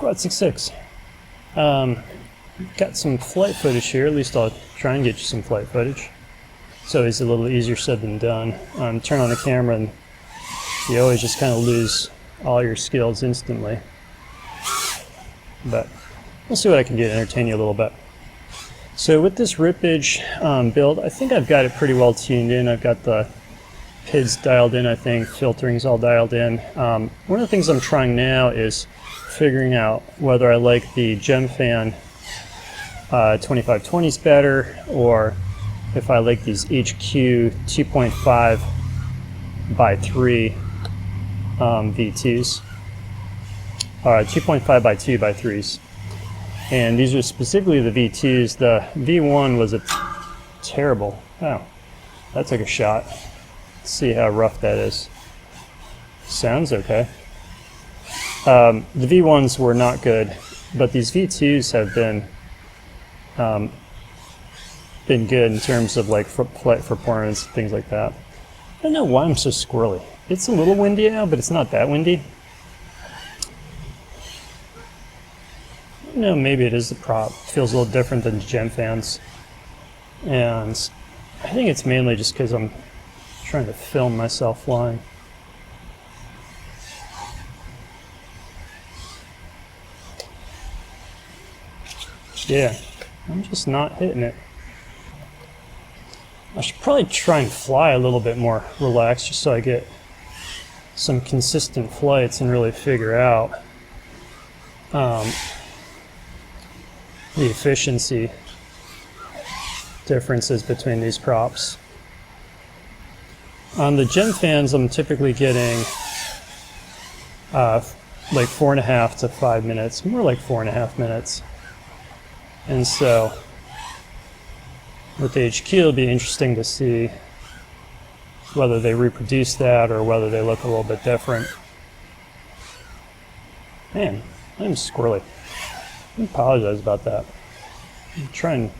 Squad 6-6. Got some flight footage here, at least I'll try and get you some flight footage. It's always a little easier said than done. Turn on the camera and you always just kind of lose all your skills instantly. But we'll see what I can do to entertain you a little bit. So with this Rippage build, I think I've got it pretty well tuned in. I've got the PIDs dialed in, I think, filtering's all dialed in. One of the things I'm trying now is figuring out whether I like the GemFan 2520s better, or if I like these HQ 2.5 by 3 V2s, 2.5 by 2 by 3s. And these are specifically the V2s. The V1 was a terrible, oh, that took a shot. Let's see how rough that is. Sounds okay. The V1s were not good, but these V2s have been good in terms of like flight performance, things like that. I don't know why I'm so squirrely. It's a little windy now, but it's not that windy. No, maybe it is the prop. It feels a little different than GemFans. And I think it's mainly just because I'm trying to film myself flying. Yeah, I'm just not hitting it. I should probably try and fly a little bit more relaxed just so I get some consistent flights and really figure out the efficiency differences between these props. On the GemFans, I'm typically getting like 4.5 to 5 minutes, more like 4.5 minutes. And so with the HQ, it'll be interesting to see whether they reproduce that or whether they look a little bit different. Man, I'm squirrely. I apologize about that. I'm trying.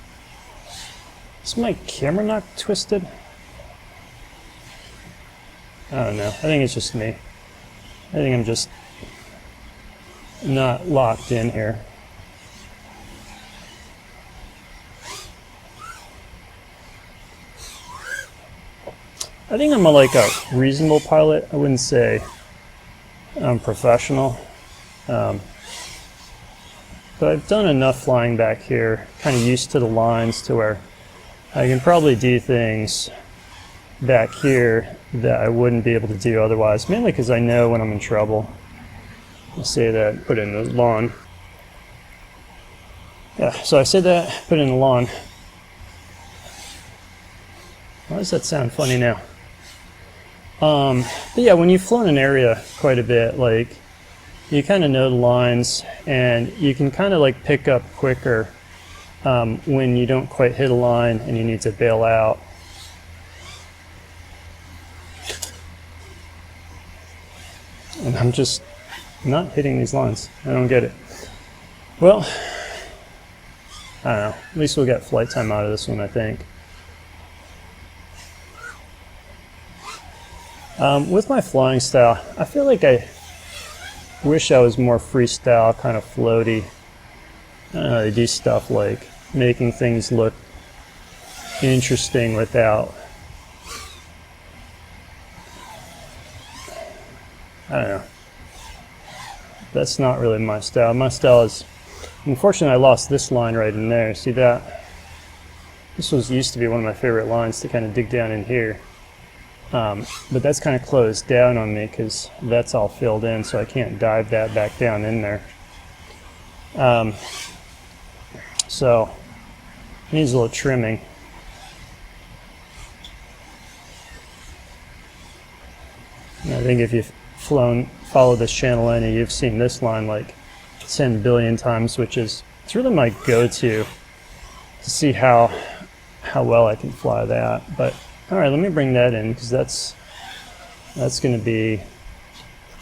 Is my camera not twisted? I don't know. I think it's just me. I think I'm just not locked in here. I think I'm like a reasonable pilot. I wouldn't say I'm professional. But I've done enough flying back here, kind of used to the lines to where I can probably do things back here that I wouldn't be able to do otherwise, mainly because I know when I'm in trouble. I'll say that, put it in the lawn. Yeah, so I said that, put it in the lawn. Why does that sound funny now? But yeah, when you've flown an area quite a bit, like, you kind of know the lines, and you can kind of like pick up quicker when you don't quite hit a line and you need to bail out. And I'm just not hitting these lines. I don't get it. Well, I don't know. At least we'll get flight time out of this one, I think. With my flying style, I feel like I wish I was more freestyle, kind of floaty. I don't know, they do stuff like making things look interesting without, I don't know. That's not really my style. My style is, unfortunately I lost this line right in there. See that? This used to be one of my favorite lines to kind of dig down in here. But that's kind of closed down on me because that's all filled in, so I can't dive that back down in there. So it needs a little trimming. And I think if you've followed this channel any, you've seen this line like 10 billion times, which is, it's really my go-to to see how well I can fly that. But all right, let me bring that in because that's going to be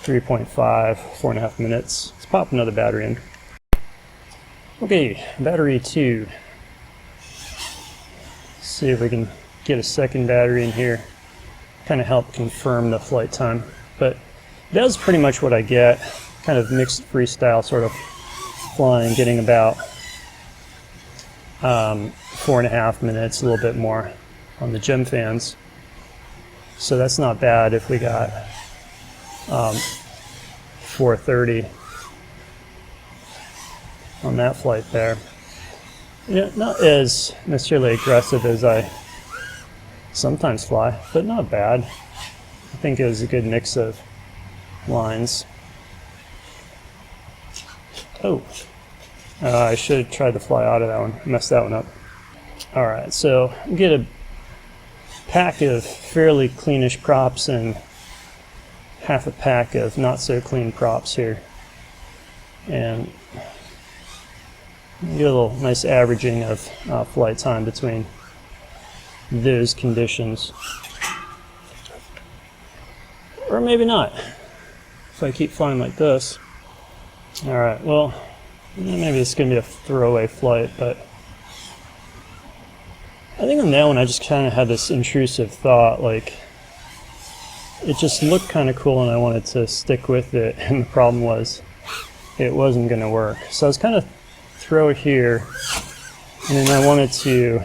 3.5, 4.5 minutes. Let's pop another battery in. Okay, battery 2. Let's see if we can get a second battery in here. Kind of help confirm the flight time. But that was pretty much what I get. Kind of mixed freestyle sort of flying, getting about 4.5 minutes, a little bit more on the gem fans. So that's not bad if we got 4:30 on that flight there. Not as necessarily aggressive as I sometimes fly, but not bad. I think it was a good mix of lines. Oh, I should have tried to fly out of that one. Messed that one up. All right, so get a pack of fairly cleanish props and half a pack of not so clean props here, and get a little nice averaging of flight time between those conditions. Or maybe not, if I keep flying like this. Alright, well, maybe it's going to be a throwaway flight, but I think on that one I just kind of had this intrusive thought, like, it just looked kind of cool and I wanted to stick with it, and the problem was it wasn't going to work. So I was kind of throw it here, and then I wanted to,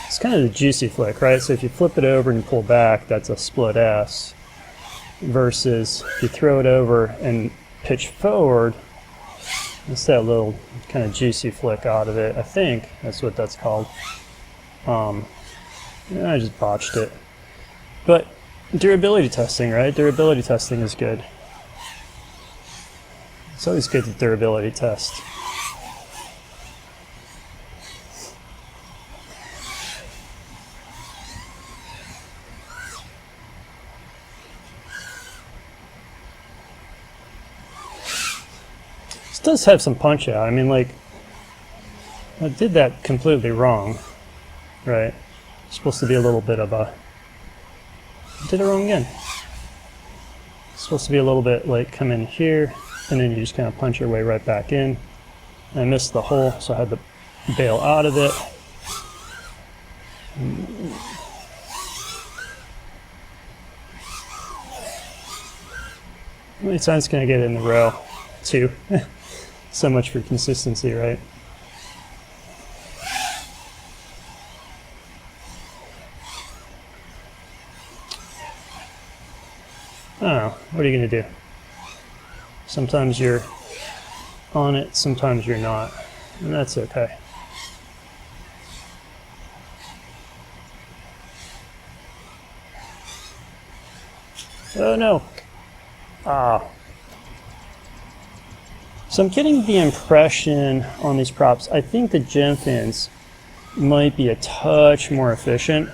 it's kind of the juicy flick, right? So if you flip it over and pull back, that's a split S, versus if you throw it over and pitch forward, it's that little kind of juicy flick out of it. I think that's what that's called. I just botched it. But durability testing, right? Durability testing is good. It's always good to durability test. This does have some punch out. I mean, like, I did that completely wrong, right? It's supposed to be a little bit of a... I did it wrong again. It's supposed to be a little bit like come in here, and then you just kind of punch your way right back in. And I missed the hole, so I had to bail out of it. How many times can I get it in the row? 2. So much for consistency, right? I don't know. What are you going to do? Sometimes you're on it, sometimes you're not, and that's okay. Oh no! Ah. So I'm getting the impression on these props, I think the gem fins might be a touch more efficient.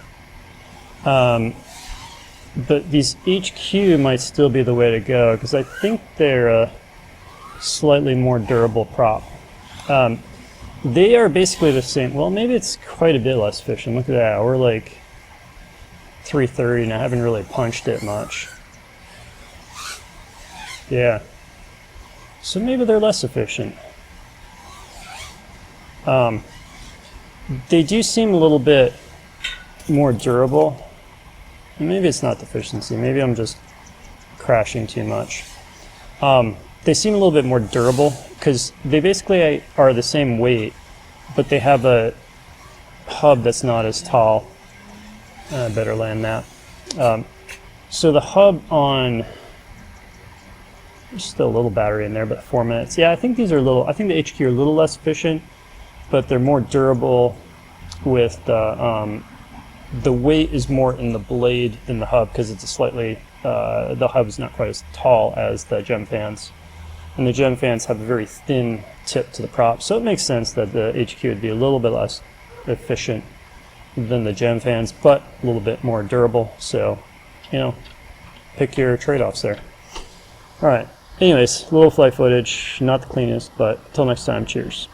But these HQ might still be the way to go, because I think they're a slightly more durable prop. They are basically the same. Well, maybe it's quite a bit less efficient. Look at that. We're like 330 and I haven't really punched it much. Yeah. So maybe they're less efficient. They do seem a little bit more durable. Maybe it's not deficiency. Maybe I'm just crashing too much. They seem a little bit more durable because they basically are the same weight, but they have a hub that's not as tall. I better land that. So the hub on, there's still a little battery in there, but 4 minutes. Yeah, I think these are a little, I think the HQ are a little less efficient, but they're more durable with the weight is more in the blade than the hub because it's a slightly, the hub is not quite as tall as the gem fans. And the gem fans have a very thin tip to the prop, so it makes sense that the HQ would be a little bit less efficient than the gem fans, but a little bit more durable. So, you know, pick your trade-offs there. All right. Anyways, little flight footage, not the cleanest, but until next time, cheers.